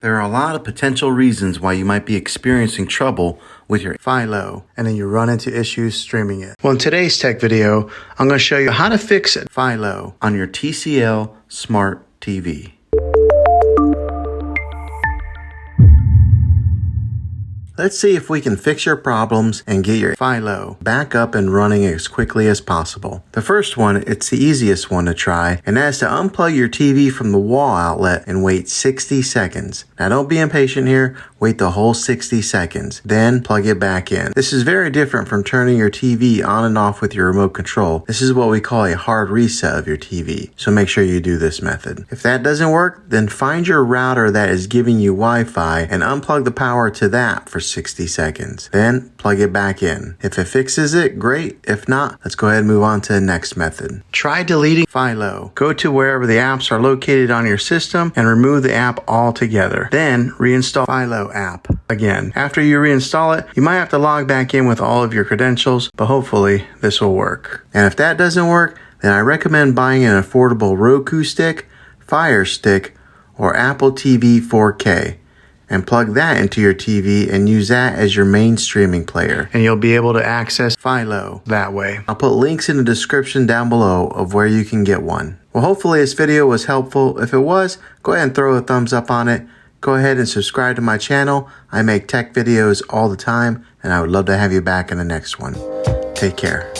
There are a lot of potential reasons why you might be experiencing trouble with your Philo, and then you run into issues streaming it. Well, in today's tech video, I'm going to show you how to fix Philo on your TCL Smart TV. Let's see if we can fix your problems and get your Philo back up and running as quickly as possible. The first one, it's the easiest one to try, and that's to unplug your TV from the wall outlet and wait 60 seconds. Now don't be impatient here, wait the whole 60 seconds, then plug it back in. This is very different from turning your TV on and off with your remote control. This is what we call a hard reset of your TV, so make sure you do this method. If that doesn't work, then find your router that is giving you Wi-Fi and unplug the power to that for 60 seconds. Then plug it back in. If it fixes it, great. If not, let's go ahead and move on to the next method. Try deleting Philo. Go to wherever the apps are located on your system and remove the app altogether. Then reinstall Philo app again. After you reinstall it, you might have to log back in with all of your credentials, but hopefully this will work. And if that doesn't work, then I recommend buying an affordable Roku stick, Fire Stick, or Apple TV 4K. And plug that into your TV and use that as your main streaming player. And you'll be able to access Philo that way. I'll put links in the description down below of where you can get one. Well, hopefully this video was helpful. If it was, go ahead and throw a thumbs up on it. Go ahead and subscribe to my channel. I make tech videos all the time, and I would love to have you back in the next one. Take care.